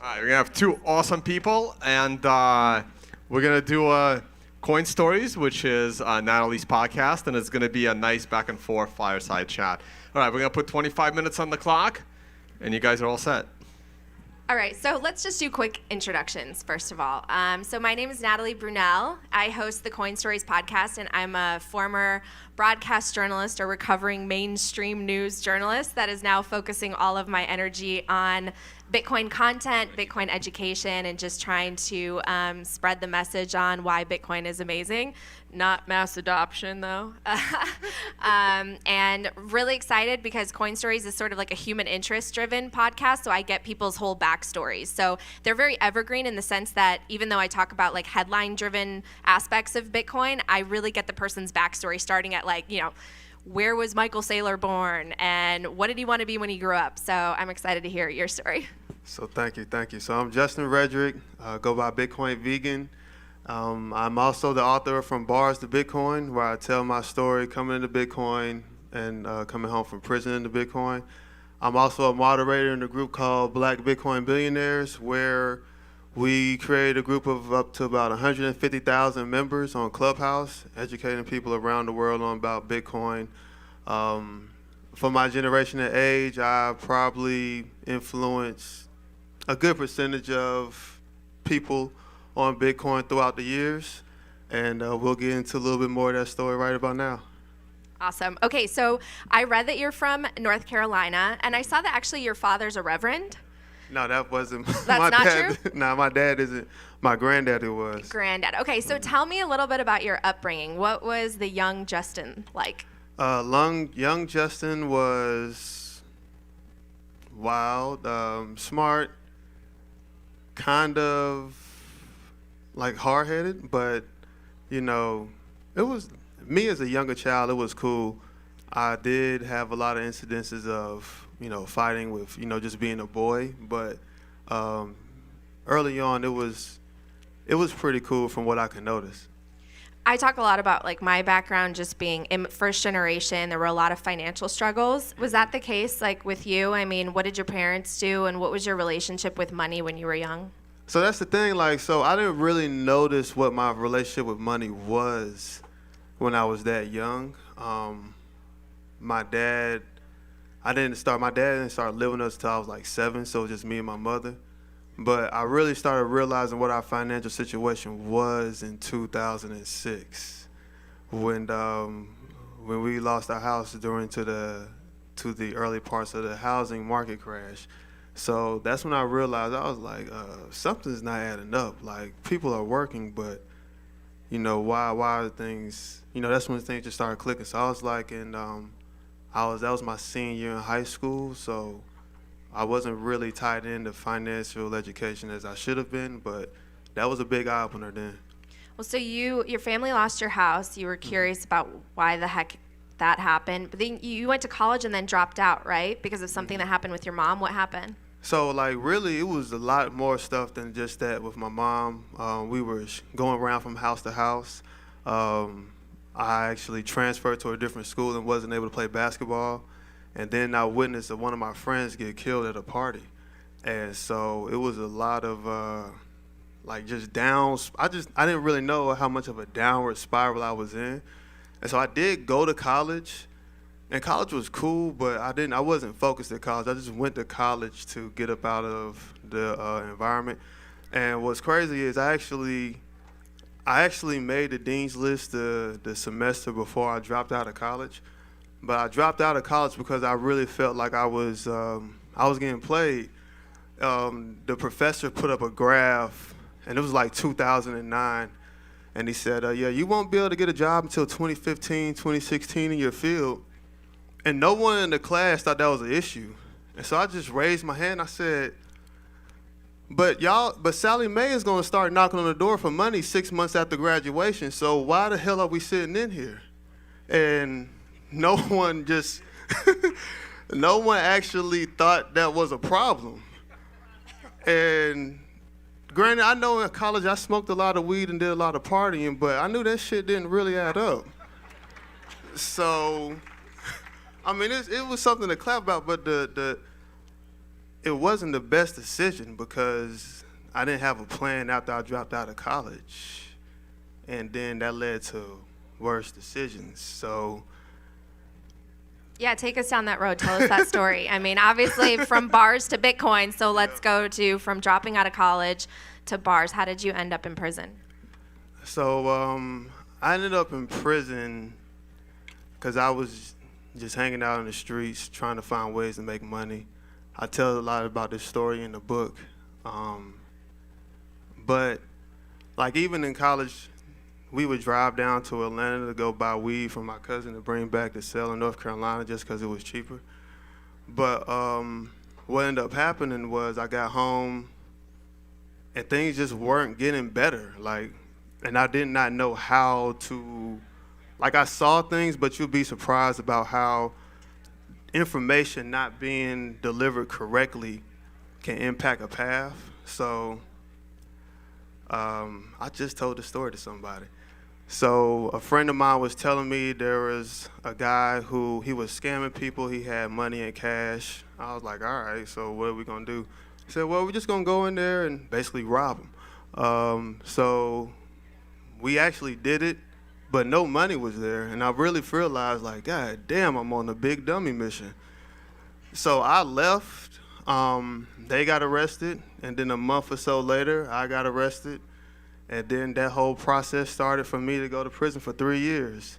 All right, we're gonna have two awesome people, and we're gonna do Coin Stories, which is Natalie's podcast, and it's gonna be a nice back and forth fireside chat. All right, we're gonna put 25 minutes on the clock, and you guys are all set. All right, so let's just do quick introductions, first of all. So my name is Natalie Brunell. I host the Coin Stories podcast, and I'm a former broadcast journalist or recovering mainstream news journalist that is now focusing all of my energy on Bitcoin content, Bitcoin education, and just trying to spread the message on why Bitcoin is amazing. Not mass adoption, though. And really excited because Coin Stories is sort of like a human interest-driven podcast, so I get people's whole backstories. So they're very evergreen in the sense that even though I talk about like headline-driven aspects of Bitcoin, I really get the person's backstory starting at like, where was Michael Saylor born and what did he want to be when he grew up? So I'm excited to hear your story. So thank you. So I'm Justin Frederick, go by Bitcoin Vegan. I'm also the author from Bars to Bitcoin, where I tell my story coming into Bitcoin and coming home from prison into Bitcoin. I'm also a moderator in a group called Black Bitcoin Billionaires, where we created a group of up to about 150,000 members on Clubhouse, educating people around the world on about Bitcoin. For my generation and age, I probably influenced a good percentage of people on Bitcoin throughout the years, and we'll get into a little bit more of that story right about now. Awesome. Okay, so I read that you're from North Carolina, and I saw that actually your father's a reverend. No, that wasn't That's my not dad. true? No, my dad isn't. My granddad was. Granddad. Okay, so tell me a little bit about your upbringing. What was the young Justin like? Young Justin was wild, smart, kind of like hard-headed, but it was me as a younger child. It was cool. I did have a lot of incidences of fighting with just being a boy, but early on it was pretty cool from what I could notice. I talk a lot about like my background just being in first generation. There were a lot of financial struggles. Was that the case like with you? I mean, what did your parents do and what was your relationship with money when you were young? So that's the thing, so I didn't really notice what my relationship with money was when I was that young. My dad didn't start living with us until I was like 7, so it was just me and my mother. But I really started realizing what our financial situation was in 2006 when we lost our house to the early parts of the housing market crash. So that's when I realized, I was like, something's not adding up. Like, people are working, but, why are things, that's when things just started clicking. So I was like, that was my senior year in high school, so I wasn't really tied into financial education as I should have been, but that was a big eye-opener then. Well, so your family lost your house. You were curious about why the heck that happened, but then you went to college and then dropped out, right? Because of something that happened with your mom. What happened? So, really, it was a lot more stuff than just that with my mom. We were going around from house to house. I actually transferred to a different school and wasn't able to play basketball. And then I witnessed one of my friends get killed at a party. And so it was a lot of, just downs. I didn't really know how much of a downward spiral I was in. And so I did go to college. And college was cool, but I wasn't focused at college. I just went to college to get up out of the environment. And what's crazy is I actually made the dean's list the semester before I dropped out of college. But I dropped out of college because I really felt like I was getting played. The professor put up a graph, and it was like 2009. And he said, you won't be able to get a job until 2015, 2016 in your field. And no one in the class thought that was an issue. And so I just raised my hand. I said, but Sally Mae is going to start knocking on the door for money 6 months after graduation. So why the hell are we sitting in here? And no one actually thought that was a problem. And granted, I know in college I smoked a lot of weed and did a lot of partying, but I knew that shit didn't really add up. So, I mean, it was something to clap about, but it wasn't the best decision because I didn't have a plan after I dropped out of college. And then that led to worse decisions. So Yeah, take us down that road. Tell us that story. I mean, obviously from bars to Bitcoin. So let's go to from dropping out of college to bars. How did you end up in prison? So I ended up in prison because I was just hanging out in the streets trying to find ways to make money. I tell a lot about this story in the book. But like even in college, we would drive down to Atlanta to go buy weed from my cousin to bring back to sell in North Carolina just because it was cheaper. But what ended up happening was I got home and things just weren't getting better. And I did not know how to, I saw things, but you'd be surprised about how information not being delivered correctly can impact a path. So I just told the story to somebody. So a friend of mine was telling me there was a guy who he was scamming people. He had money and cash. I was like, all right, so what are we going to do? He said, well, we're just going to go in there and basically rob him. So we actually did it, but no money was there. And I really realized, God damn, I'm on a big dummy mission. So I left. They got arrested. And then a month or so later, I got arrested. And then that whole process started for me to go to prison for 3 years.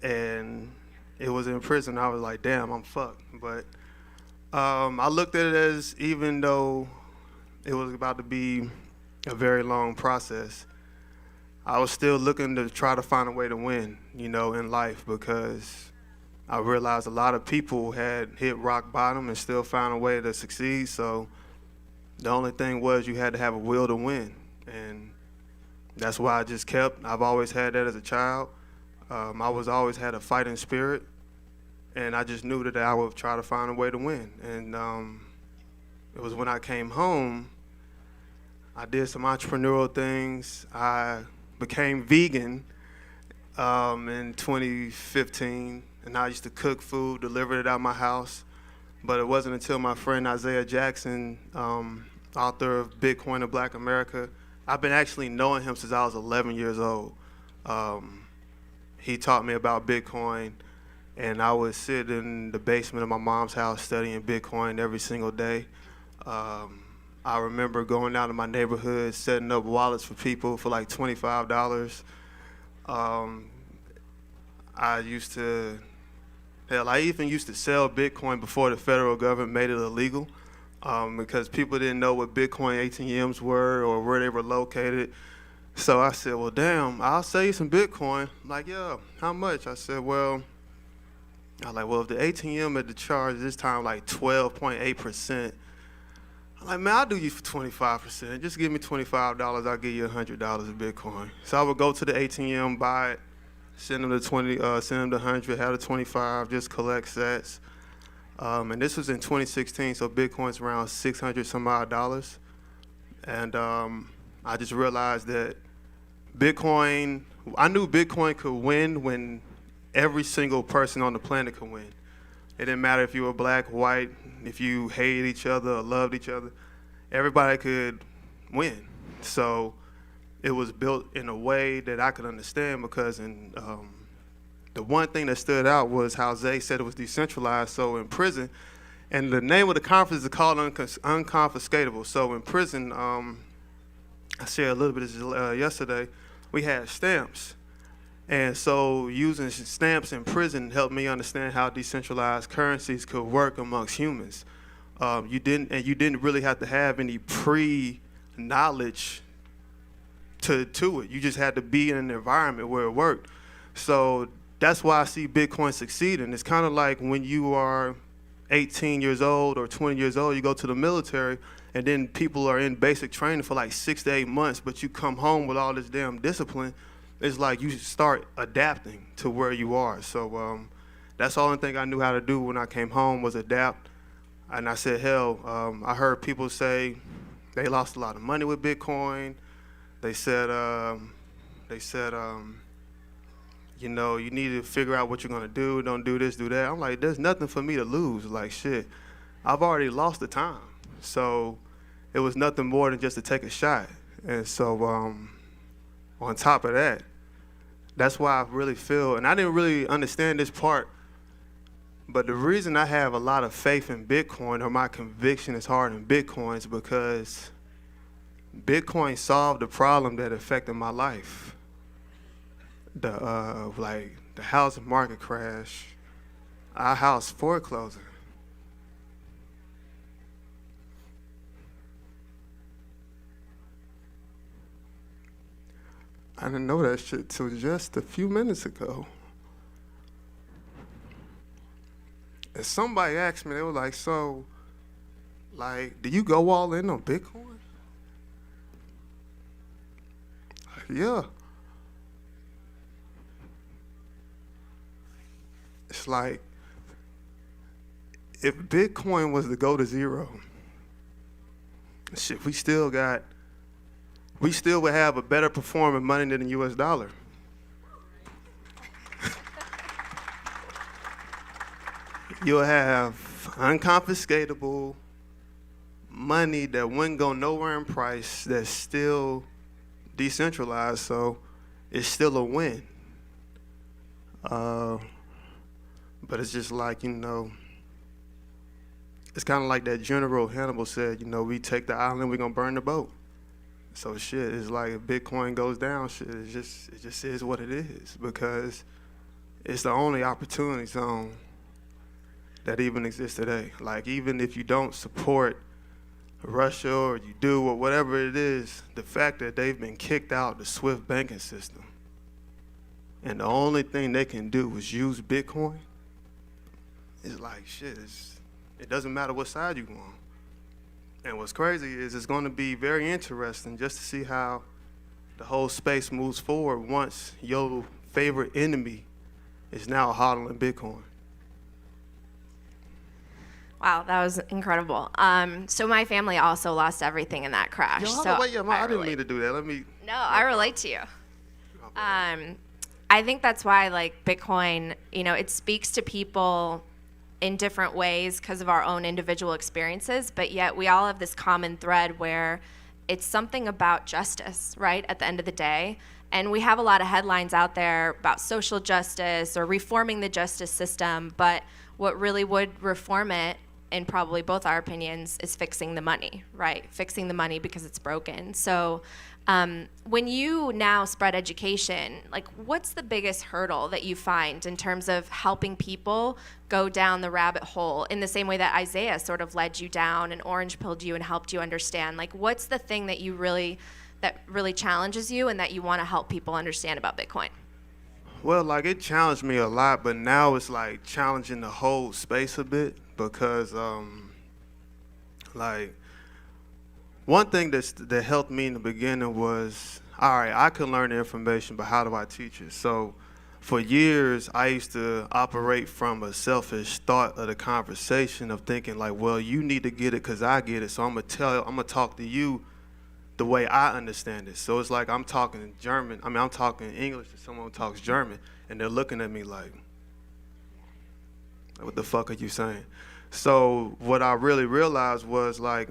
And it was in prison. I was like, damn, I'm fucked. But I looked at it as, even though it was about to be a very long process, I was still looking to try to find a way to win, in life, because I realized a lot of people had hit rock bottom and still found a way to succeed. So the only thing was you had to have a will to win. And that's why I just kept. I've always had that as a child. I always had a fighting spirit, and I just knew that I would try to find a way to win. And it was when I came home, I did some entrepreneurial things. I became vegan in 2015, and I used to cook food, deliver it out my house. But it wasn't until my friend Isaiah Jackson, author of Bitcoin and Black America, I've been actually knowing him since I was 11 years old. He taught me about Bitcoin, and I would sit in the basement of my mom's house studying Bitcoin every single day. I remember going out in my neighborhood, setting up wallets for people for like $25. I even used to sell Bitcoin before the federal government made it illegal. Because people didn't know what Bitcoin ATMs were or where they were located. So I said, well, damn, I'll sell you some Bitcoin. I'm like, yeah, how much? I said, well, if the ATM had to charge this time 12.8%, I'm like, man, I'll do you for 25%. Just give me $25, I'll give you $100 of Bitcoin. So I would go to the ATM, buy it, send them the 20, send them the 100, have the 25, just collect sats. And this was in 2016, so Bitcoin's around $600 some odd. And I just realized that I knew Bitcoin could win when every single person on the planet could win. It didn't matter if you were black, white, if you hated each other or loved each other. Everybody could win. So it was built in a way that I could understand, because the one thing that stood out was how Zay said it was decentralized. So in prison, and the name of the conference is called Unconfiscatable. So in prison, I shared a little bit of this yesterday, we had stamps. And so using stamps in prison helped me understand how decentralized currencies could work amongst humans. You didn't really have to have any pre-knowledge to it. You just had to be in an environment where it worked. So that's why I see Bitcoin succeeding. It's kind of like when you are 18 years old or 20 years old, you go to the military, and then people are in basic training for 6 to 8 months, but you come home with all this damn discipline. It's like you start adapting to where you are. So that's the only thing I knew how to do when I came home was adapt. And I said, hell, I heard people say they lost a lot of money with Bitcoin. They said, you need to figure out what you're going to do. Don't do this, do that. I'm like, there's nothing for me to lose. Shit, I've already lost the time. So it was nothing more than just to take a shot. And so on top of that, that's why I really feel, and I didn't really understand this part, but the reason I have a lot of faith in Bitcoin, or my conviction is hard in Bitcoin, is because Bitcoin solved the problem that affected my life. The housing market crash, our house foreclosing. I didn't know that shit till just a few minutes ago. And somebody asked me, they were like, so, like, do you go all in on Bitcoin? Like, yeah. It's like, if Bitcoin was to go to zero, shit, we still would have a better performing money than the US dollar. You'll have unconfiscatable money that wouldn't go nowhere in price, that's still decentralized, so it's still a win. But it's just like, it's kind of like that General Hannibal said, we take the island, we're going to burn the boat. So shit, it's like if Bitcoin goes down, shit, it just is what it is, because it's the only opportunity zone that even exists today. Like, even if you don't support Russia, or you do, or whatever it is, the fact that they've been kicked out the SWIFT banking system, and the only thing they can do is use Bitcoin, it's like, shit, it doesn't matter what side you're on. And what's crazy is it's going to be very interesting just to see how the whole space moves forward once your favorite enemy is now hodling Bitcoin. Wow, that was incredible. So my family also lost everything in that crash. Yo, so wait, I didn't mean to do that. No, I relate to you. I think that's why, like, Bitcoin, it speaks to people in different ways because of our own individual experiences, but yet we all have this common thread where it's something about justice, right, at the end of the day. And we have a lot of headlines out there about social justice or reforming the justice system, but what really would reform it, in probably both our opinions, is fixing the money, right? Fixing the money because it's broken. So when you now spread education, like, what's the biggest hurdle that you find in terms of helping people go down the rabbit hole in the same way that Isaiah sort of led you down and orange pilled you and helped you understand? Like, what's the thing that really challenges you and that you want to help people understand about Bitcoin? Well, like, it challenged me a lot, but now it's like challenging the whole space a bit, because like, one thing that helped me in the beginning was, all right, I can learn the information, but how do I teach it? So for years, I used to operate from a selfish thought of the conversation of thinking like, well, you need to get it because I get it, so I'm gonna talk to you the way I understand it. So it's like I'm talking German. I'm talking English to someone who talks German, and they're looking at me like, what the fuck are you saying? So what I really realized was, like,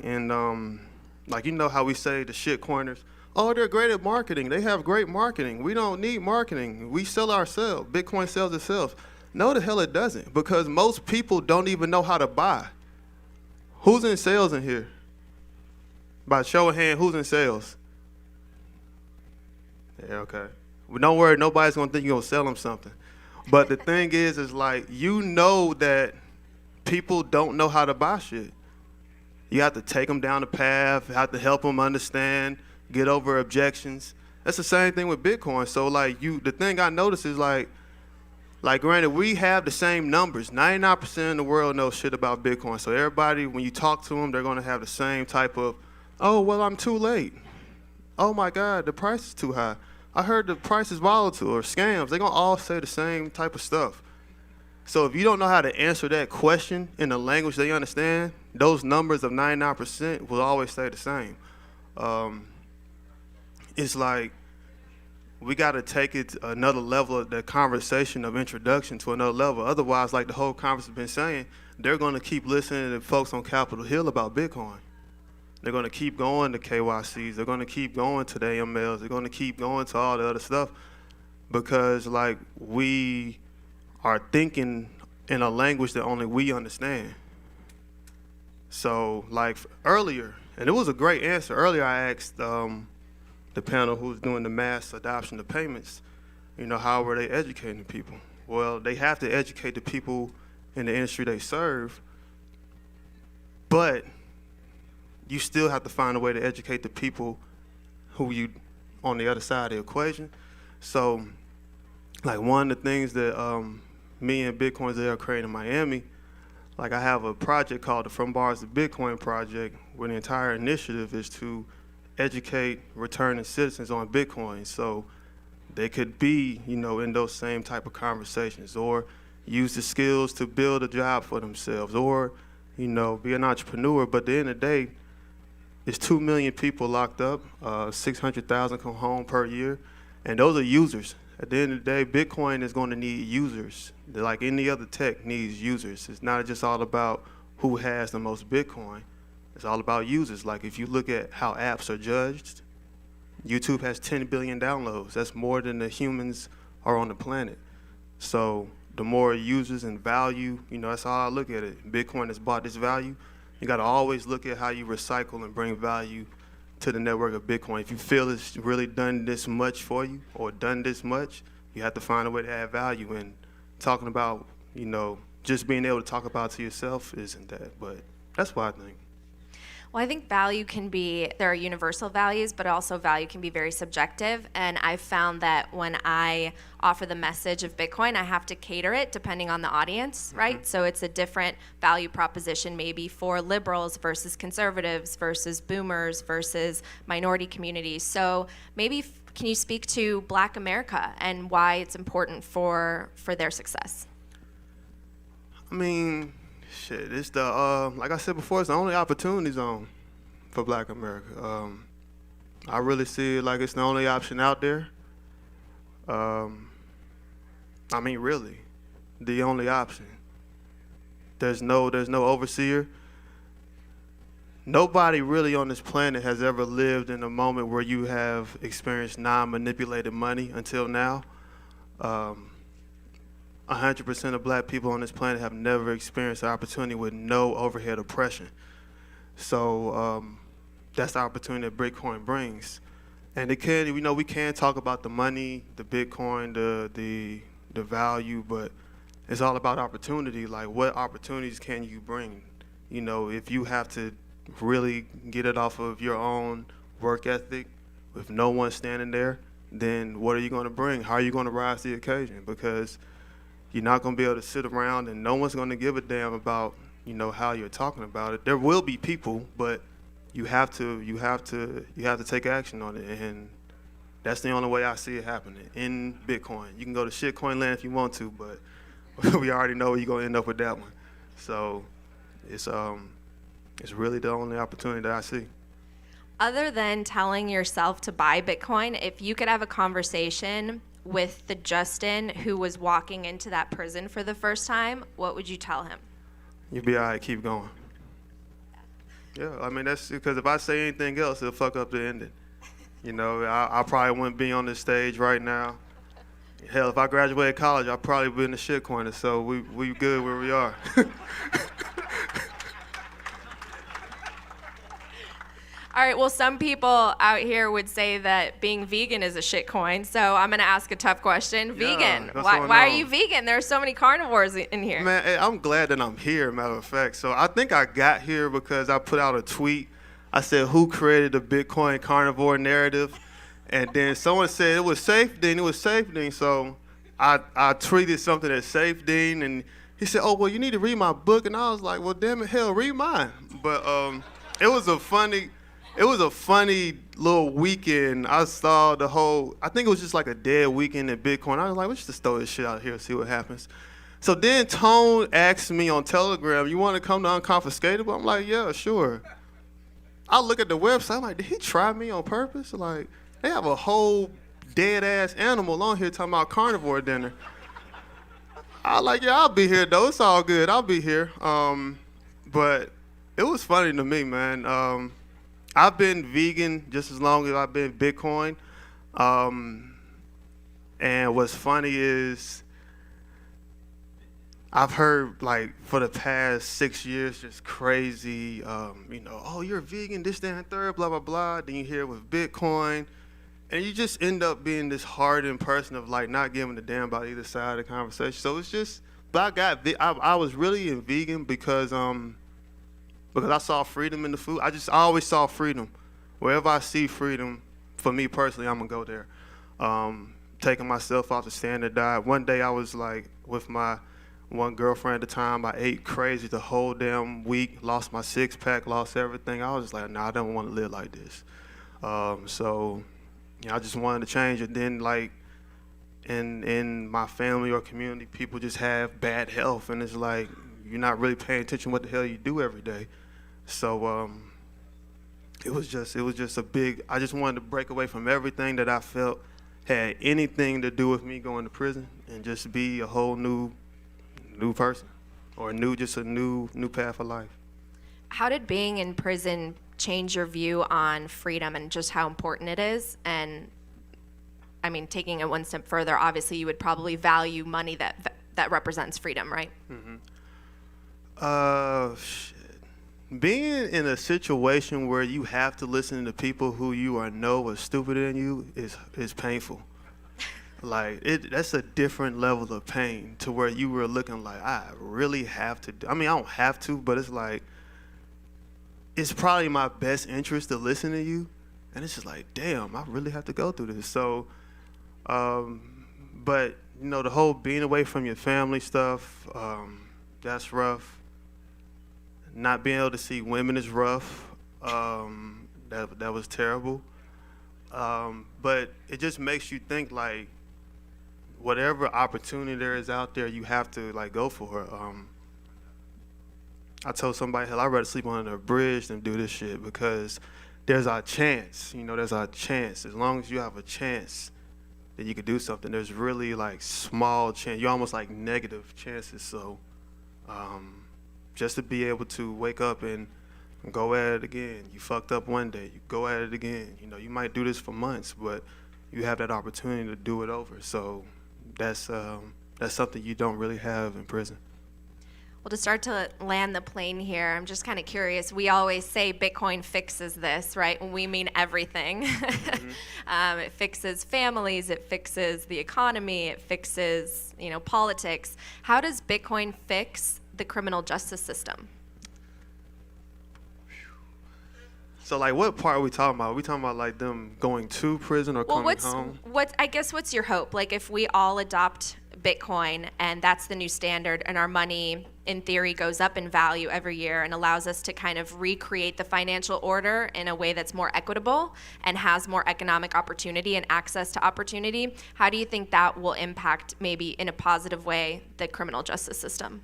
like, how we say the shit corners, oh, they're great at marketing. They have great marketing. We don't need marketing. We sell ourselves. Bitcoin sells itself. No, the hell it doesn't, because most people don't even know how to buy. Who's in sales in here? By show of hand, who's in sales? Yeah, okay. Well, don't worry, nobody's gonna think you're gonna sell them something. But the thing is like, that people don't know how to buy shit. You have to take them down the path, have to help them understand, get over objections. That's the same thing with Bitcoin. So like, the thing I noticed is like granted, we have the same numbers. 99% of the world knows shit about Bitcoin. So everybody, when you talk to them, they're gonna have the same type of, oh, well, I'm too late. Oh my God, the price is too high. I heard the price is volatile or scams. They're gonna all say the same type of stuff. So if you don't know how to answer that question in a language they understand, those numbers of 99% will always stay the same. It's like, we got to take it to another level of the conversation of introduction to another level. Otherwise, like the whole conference has been saying, they're going to keep listening to folks on Capitol Hill about Bitcoin. They're going to keep going to KYCs. They're going to keep going to the AMLs. They're going to keep going to all the other stuff because, like, we are thinking in a language that only we understand. So, like, earlier, and it was a great answer. Earlier, I asked the panel who's doing the mass adoption of payments, how were they educating people? Well, they have to educate the people in the industry they serve, but you still have to find a way to educate the people who you on the other side of the equation. So, like, one of the things that me and Bitcoins that are creating in Miami, like, I have a project called the From Bars to Bitcoin Project, where the entire initiative is to educate returning citizens on Bitcoin. So they could be, in those same type of conversations, or use the skills to build a job for themselves, or, be an entrepreneur. But at the end of the day, it's 2 million people locked up, 600,000 come home per year, and those are users. At the end of the day, Bitcoin is going to need users. Like any other tech needs users. It's not just all about who has the most Bitcoin. It's all about users. Like, if you look at how apps are judged, YouTube has 10 billion downloads. That's more than the humans are on the planet. So the more users and value, that's how I look at it. Bitcoin has bought this value. You got to always look at how you recycle and bring value to the network of Bitcoin. If you feel it's really done this much for you or done this much, you have to find a way to add value. And talking about, just being able to talk about it to yourself isn't that. But that's what I think. Well, I think value there are universal values, but also value can be very subjective. And I've found that when I offer the message of Bitcoin, I have to cater it depending on the audience, right? Mm-hmm. So it's a different value proposition maybe for liberals versus conservatives versus boomers versus minority communities. So maybe can you speak to Black America and why it's important for their success? I mean, shit, it's the, like I said before, it's the only opportunity zone for Black America. I really see it like it's the only option out there. I mean, really, the only option. There's no overseer. Nobody really on this planet has ever lived in a moment where you have experienced non-manipulated money until now. 100% of Black people on this planet have never experienced the opportunity with no overhead oppression. So that's the opportunity that Bitcoin brings. And it can, we can talk about the money, the Bitcoin, the value, but it's all about opportunity. Like, what opportunities can you bring? If you have to really get it off of your own work ethic, with no one standing there, then what are you going to bring? How are you going to rise to the occasion? Because you're not going to be able to sit around and no one's going to give a damn about, how you're talking about it. There will be people, but you have to take action on it. And that's the only way I see it happening in Bitcoin. You can go to shitcoin land if you want to, but we already know you're going to end up with that one. So it's really the only opportunity that I see. Other than telling yourself to buy Bitcoin, if you could have a conversation with the Justin who was walking into that prison for the first time, what would you tell him? You'll be all right, keep going. Yeah, I mean, that's because if I say anything else, it'll fuck up the ending. I probably wouldn't be on this stage right now. Hell, if I graduated college, I'd probably be in the shit corner, so we good where we are. All right, well, some people out here would say that being vegan is a shitcoin, so I'm going to ask a tough question. Vegan. Why are you vegan? There are so many carnivores in here. Man, hey, I'm glad that I'm here, matter of fact. So I think I got here because I put out a tweet. I said, who created the Bitcoin carnivore narrative? And then someone said it was Safe. So I tweeted something at Safe Dean, and he said, oh, well, you need to read my book. And I was like, well, damn it, hell, read mine. But it was a funny little weekend. I saw I think it was just like a dead weekend at Bitcoin. I was like, let's just throw this shit out here and see what happens. So then Tone asked me on Telegram, you want to come to Unconfiscatable? I'm like, yeah, sure. I look at the website, I'm like, did he try me on purpose? Like, they have a whole dead-ass animal on here talking about carnivore dinner. I was like, yeah, I'll be here, though. It's all good. I'll be here. But it was funny to me, man. I've been vegan just as long as I've been Bitcoin. And what's funny is I've heard like for the past 6 years just crazy, oh, you're vegan, this, that, and third, blah, blah, blah. Then you hear it with Bitcoin. And you just end up being this hardened person of like not giving a damn about either side of the conversation. So it's just, but I was really in vegan because I saw freedom in the food. I always saw freedom. Wherever I see freedom, for me personally, I'm gonna go there. Taking myself off the standard diet. One day I was like with my one girlfriend at the time. I ate crazy the whole damn week. Lost my 6-pack, lost everything. I was just like, nah, I don't want to live like this. So I just wanted to change it. Then like in my family or community, people just have bad health, and it's like you're not really paying attention what the hell you do every day. So it was just a big. I just wanted to break away from everything that I felt had anything to do with me going to prison, and just be a whole new person, or just a new path of life. How did being in prison change your view on freedom and just how important it is? And I mean, taking it one step further, obviously you would probably value money that represents freedom, right? Shit. Being in a situation where you have to listen to people who you know are stupider than you is painful. Like that's a different level of pain to where you were looking like, I really have to I don't have to, but it's like it's probably my best interest to listen to you, and it's just like, damn, I really have to go through this. So but the whole being away from your family stuff, that's rough. Not being able to see women is rough. That was terrible. But it just makes you think like whatever opportunity there is out there, you have to like go for it. I told somebody, hell, I'd rather sleep under a bridge than do this shit, because there's our chance. There's our chance. As long as you have a chance that you could do something, there's really like small chance. You're almost like negative chances. So just to be able to wake up and go at it again. You fucked up one day, you go at it again. You might do this for months, but you have that opportunity to do it over. So that's something you don't really have in prison. Well, to start to land the plane here, I'm just kind of curious. We always say Bitcoin fixes this, right? We mean everything. Mm-hmm. It fixes families, it fixes the economy, it fixes, politics. How does Bitcoin fix the criminal justice system? So, like, what part are we talking about? Are we talking about, like, them going to prison or coming home? What's your hope? Like, if we all adopt Bitcoin and that's the new standard, and our money, in theory, goes up in value every year and allows us to kind of recreate the financial order in a way that's more equitable and has more economic opportunity and access to opportunity, how do you think that will impact, maybe in a positive way, the criminal justice system?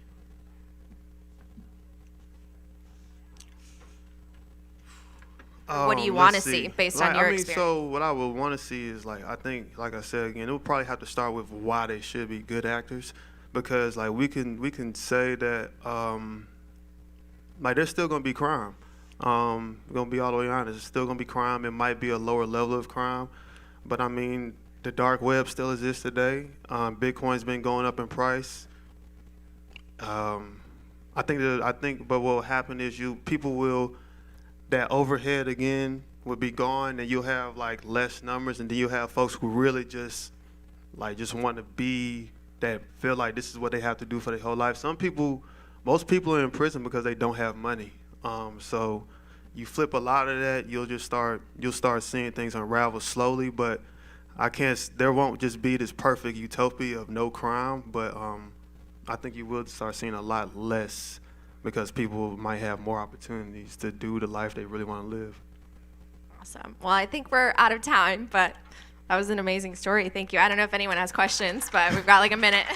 What do you want to see based on your experience? So what I would want to see is, like, I think, like I said again, it would probably have to start with why they should be good actors, because like we can say that like there's still gonna be crime. We're gonna be all the way honest. There's still gonna be crime. It might be a lower level of crime, but I mean the dark web still exists today. Bitcoin's been going up in price. I think, but what will happen is that overhead again will be gone, and you'll have like less numbers, and then you'll have folks who really just want to be, that feel like this is what they have to do for their whole life. Most people are in prison because they don't have money. So you flip a lot of that, you'll start seeing things unravel slowly. But there won't just be this perfect utopia of no crime, but I think you will start seeing a lot less, because people might have more opportunities to do the life they really want to live. Awesome. Well, I think we're out of time, but that was an amazing story. Thank you. I don't know if anyone has questions, but we've got like a minute.